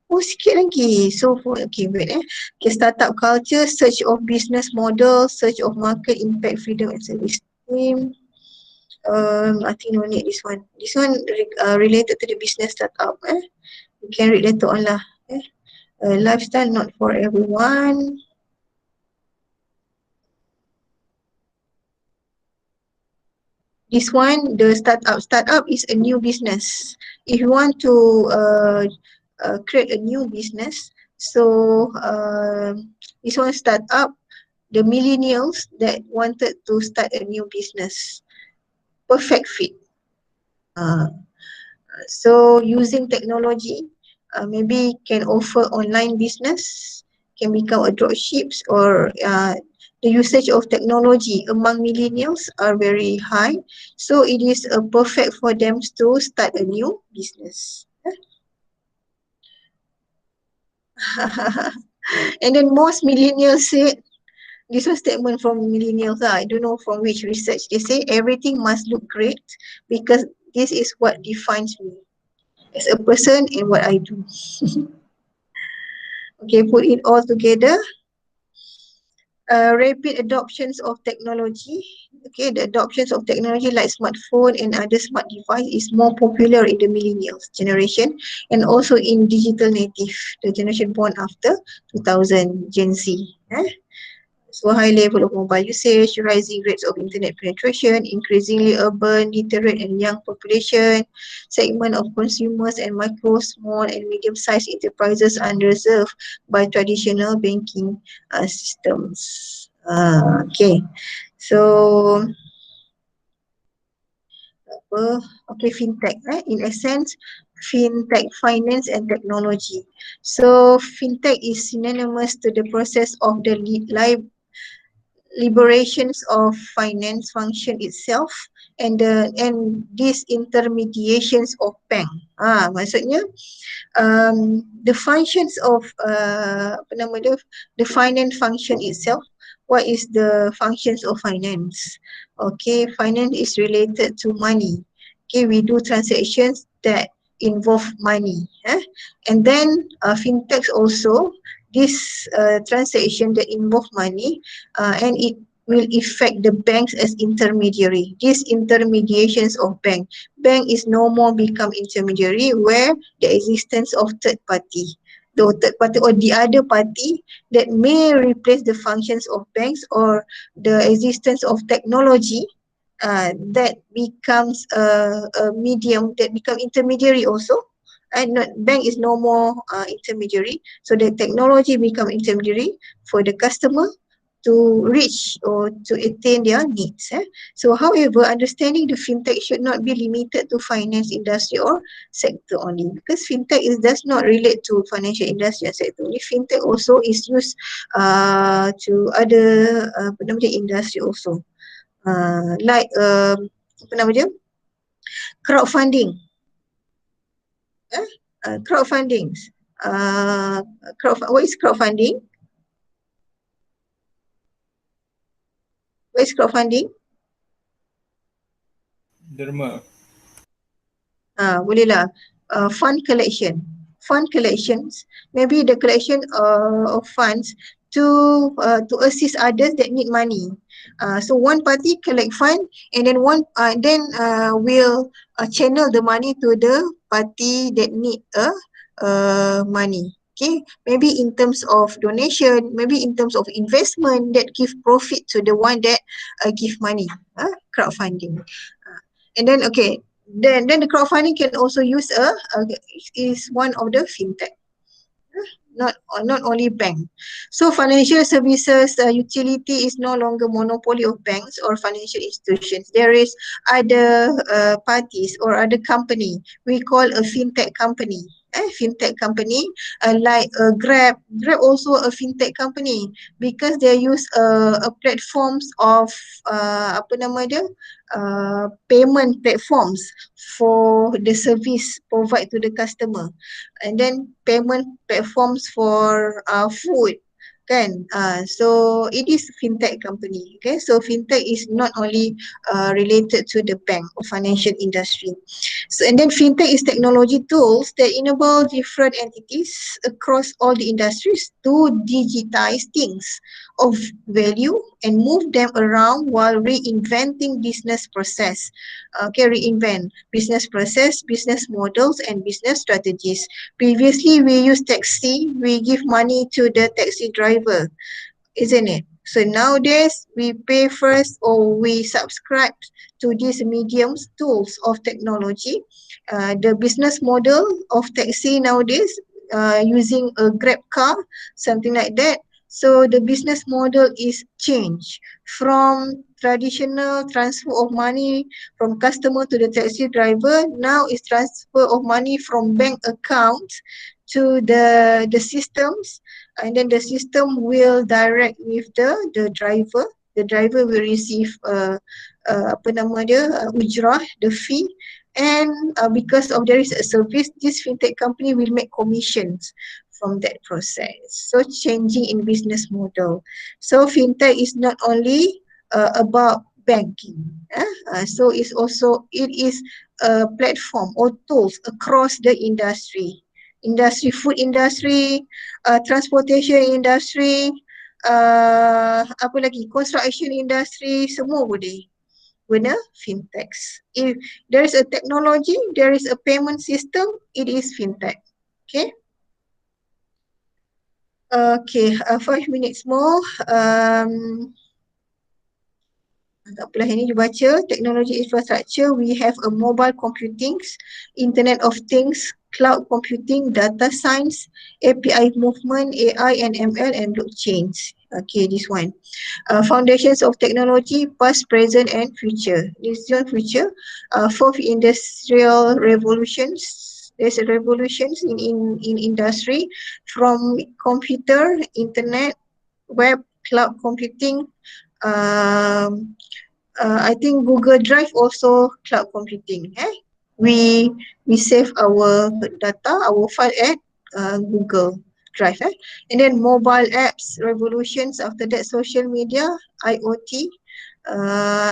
Oh, sikit lagi. So, okay, wait Okay, startup culture, search of business model, search of market impact, freedom and service team. I think no need this one. This one related to the business startup. You can read later on lah. Lifestyle not for everyone. This one, the startup is a new business. If you want to create a new business, so this one startup, the millennials that wanted to start a new business, perfect fit. So using technology, maybe can offer online business, can become a dropships, or the usage of technology among millennials are very high. So it is perfect for them to start a new business. And then most millennials say, this was statement from millennials, I don't know from which research, they say everything must look great because this is what defines me as a person and what I do. Okay, put it all together. Rapid adoptions of technology. Okay, the adoptions of technology like smartphone and other smart device is more popular in the millennials generation and also in digital native, the generation born after 2000, Gen Z. So high level of mobile usage, rising rates of internet penetration, increasingly urban, literate and young population, segment of consumers and micro, small and medium-sized enterprises underserved by traditional banking systems. Okay, so okay, fintech. In essence, fintech, finance and technology. So fintech is synonymous to the process of the liberations of finance function itself and disintermediations of bank. Maksudnya the functions of the finance function itself. What is the functions of finance? Okay, finance is related to money. Okay, we do transactions that involve money. And then fintechs also, this transaction that involve money and it will affect the banks as intermediary. These intermediations of bank is no more become intermediary where the existence of third party. The third party or the other party that may replace the functions of banks or the existence of technology that becomes a medium that become intermediary also. And not, bank is no more intermediary, so the technology become intermediary for the customer to reach or to attain their needs. So however, understanding the fintech should not be limited to finance industry or sector only, because fintech does not relate to financial industry and sector only. Fintech also is used to other industry also, like crowdfunding. Crowdfunding. What is crowdfunding? What is crowdfunding? Derma. Boleh lah. Fund collections. Maybe the collection of funds to assist others that need money. So one party collect fund and then will channel the money to the party that need money. Okay, maybe in terms of donation, maybe in terms of investment that give profit to the one that give money. Crowdfunding. And then okay, then the crowdfunding can also use is one of the fintech. Not only bank. So financial services utility is no longer monopoly of banks or financial institutions. There is other parties or other company we call a fintech company. fintech company, like Grab. Grab also a fintech company because they use a platforms of apa nama dia, payment platforms for the service provide to the customer, and then payment platforms for food, kan. So it is fintech company. Okay, so fintech is not only related to the bank or financial industry. So, and then fintech is technology tools that enable different entities across all the industries to digitize things of value and move them around while reinventing business process. Okay, reinvent business process, business models, and business strategies. Previously, we used taxi, we give money to the taxi driver, isn't it? So nowadays, we pay first or we subscribe to these mediums, tools of technology. The business model of taxi nowadays, using a Grab car, something like that. So the business model is changed from traditional transfer of money from customer to the taxi driver. Now it's transfer of money from bank accounts to the systems, and then the system will direct with the driver. The driver will receive apa nama dia, ujrah, the fee, and because of there is a service, this fintech company will make commissions from that process. So changing in business model. So fintech is not only about banking. So it's also, it is a platform or tools across the industry. Food industry, transportation industry, apa lagi, construction industry, semua boleh guna fintechs. If there is a technology, there is a payment system, it is fintech. Okay. Okay, 5 minutes more. Tak apalah, ini you baca. Technology infrastructure, we have a mobile computing, Internet of Things, cloud computing, data science, API movement, AI and ML, and blockchains. Okay, this one. Foundations of technology, past, present, and future. This is future. Fourth industrial revolutions. There's a revolutions in industry from computer, internet, web, cloud computing. I think Google Drive also cloud computing. We save our data, our file at Google Drive. And then mobile apps, revolutions. After that, social media, IoT.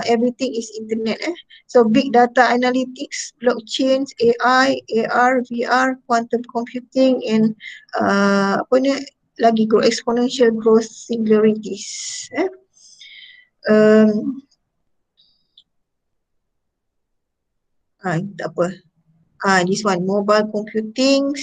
Everything is internet. So big data analytics, blockchains, AI, AR, VR, quantum computing, and apa ni lagi, exponential growth singularities. Tak apa. This one, mobile computing.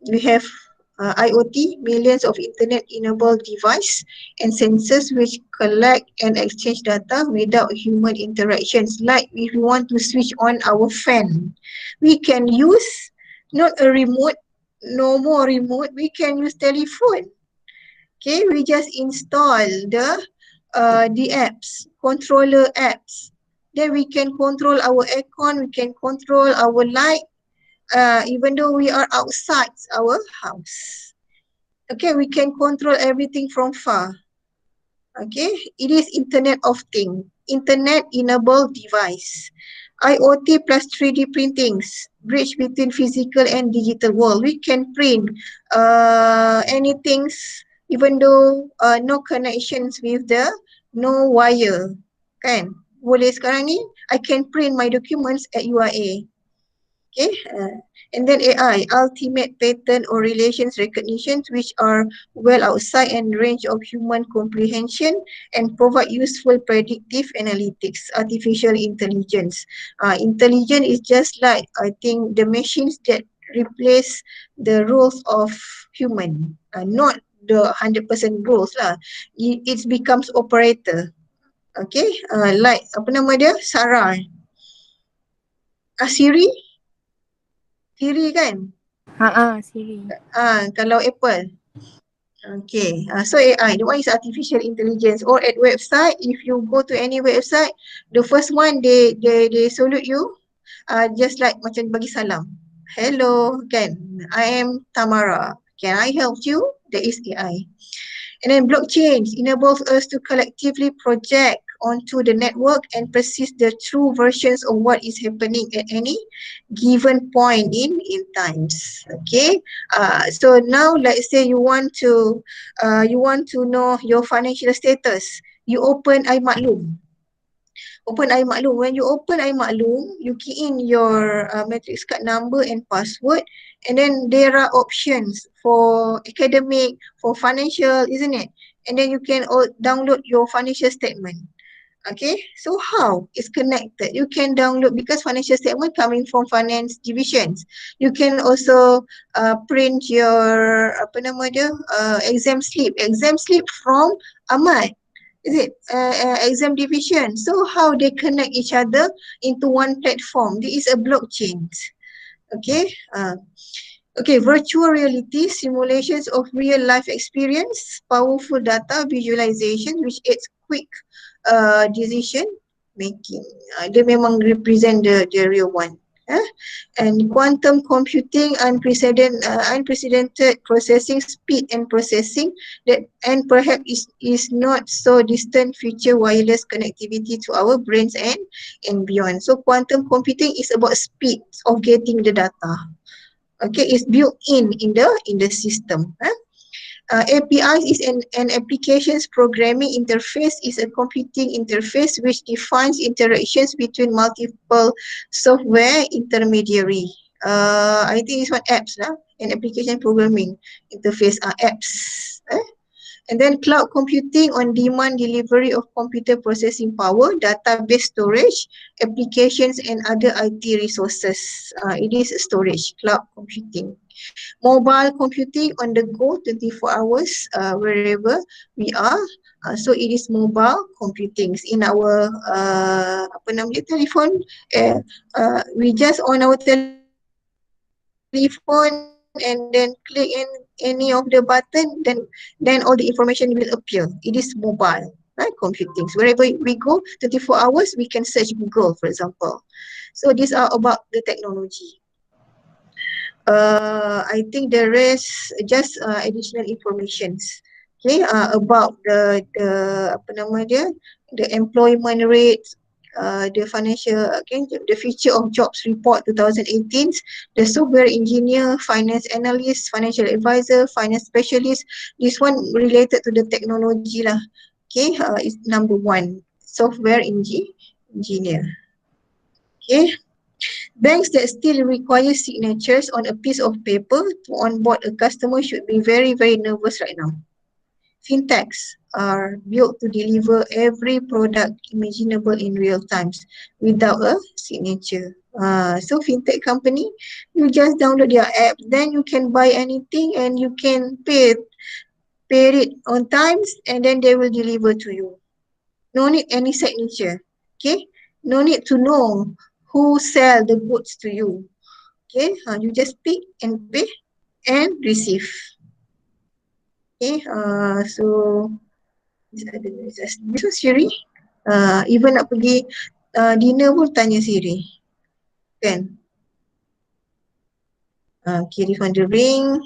We have IoT, millions of internet-enabled device and sensors which collect and exchange data without human interactions. Like if we want to switch on our fan, we can use not a remote, no more remote, we can use telephone. Okay, we just install the apps, controller apps. Then we can control our aircon, we can control our light, even though we are outside our house. Okay, we can control everything from far. Okay, it is Internet of Things, Internet-enabled device. IoT plus 3D printings, bridge between physical and digital world. We can print anything, even though no connections with no wire. Kan? Boleh sekarang ni, I can print my documents at URA. Okay, and then AI, ultimate pattern or relations recognition, which are well outside and range of human comprehension and provide useful predictive analytics. Artificial intelligence. Intelligence is just like, I think, the machines that replace the roles of human, not the 100% roles lah. It becomes operator. Okay, like apa nama dia, Sarah, Siri kan? Siri. Kalau Apple. Okay, so AI, the one is artificial intelligence. Or at website, if you go to any website, the first one they salute you, just like macam bagi salam. Hello, can I am Tamara. Can I help you? That is AI. And then blockchain enables us to collectively project onto the network and persist the true versions of what is happening at any given point in times. Okay. So now let's say you want to know your financial status. You open iMaklum. Open iMaklum. When you open iMaklum, you key in your matrix card number and password, and then there are options for academic, for financial, isn't it? And then you can download your financial statement. Okay, so how it's connected? You can download because financial statement coming from finance divisions. You can also print your apa nama dia exam slip from Amat. Is it exam division? So how they connect each other into one platform? This is a blockchain. Okay. Okay, virtual reality simulations of real life experience, powerful data visualization which aids quick decision making. Dia memang represent the real one. And quantum computing, unprecedented processing speed and processing that, and perhaps is not so distant future wireless connectivity to our brains and beyond. So quantum computing is about speed of getting the data. Okay, it's built in the system. APIs is an applications programming interface, is a computing interface which defines interactions between multiple software intermediary. I think it's one apps lah, an application programming interface are apps. And then cloud computing, on demand delivery of computer processing power, database storage, applications and other IT resources. It is storage, cloud computing. Mobile computing, on the go 24 hours wherever we are. So it is mobile computing in our apa nama dia, telephone. We just on our telephone and then click any of the button, then all the information will appear. It is mobile, right? Computing. So wherever we go 24 hours, we can search Google, for example. So these are about the technology. I think the rest just additional informations. Okay, about the apa nama dia, the employment rate, the financial, okay, the future of jobs report 2018, the software engineer, finance analyst, financial advisor, finance specialist. This one related to the technology lah. Okay, is number 1, software engineer. Okay. Banks that still require signatures on a piece of paper to onboard a customer should be very, very nervous right now. Fintechs are built to deliver every product imaginable in real times without a signature. So fintech company, you just download their app, then you can buy anything and you can pay it on times, and then they will deliver to you. No need any signature. Okay, no need to know who sell the goods to you. Okay, you just pick and pay and receive. Okay, so this one Siri. Even nak pergi dinner pun tanya Siri. Kan? Okay, this one the ring.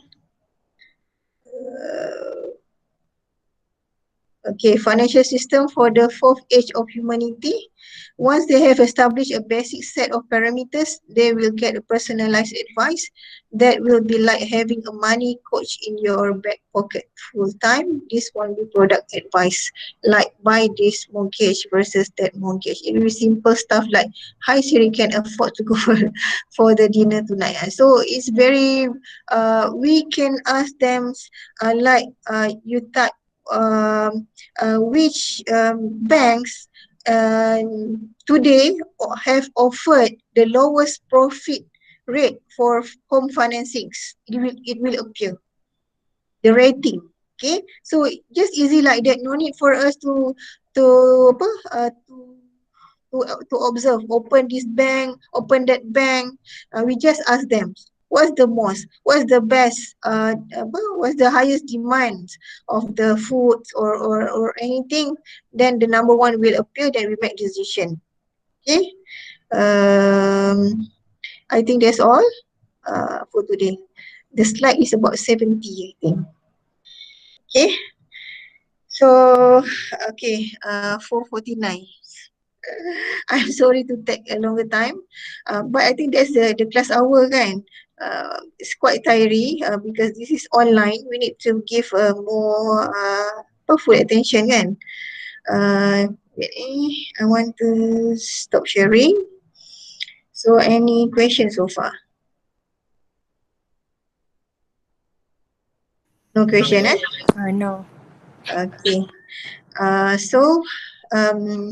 Okay, financial system for the 4th age of humanity. Once they have established a basic set of parameters, they will get a personalized advice that will be like having a money coach in your back pocket full time. This one will be product advice, like buy this mortgage versus that mortgage. It will be simple stuff like, hi Siri, can afford to go for the dinner tonight. So it's very, we can ask them like you type which banks today have offered the lowest profit rate for home financings. It will appear the rating. Okay, so just easy like that. No need for us to observe. Open this bank, open that bank. We just ask them. What's the best, what's the highest demand of the foods or anything, then the number 1 will appear, then we make decision. Okay, I think that's all. for today. The slide is about 70, I think. Okay. So, okay, 4:49. I'm sorry to take a longer time, but I think that's the class hour kan. It's quite tiring because this is online. We need to give more full attention kan. I want to stop sharing. So, any questions so far? No question, eh? No. Okay. So,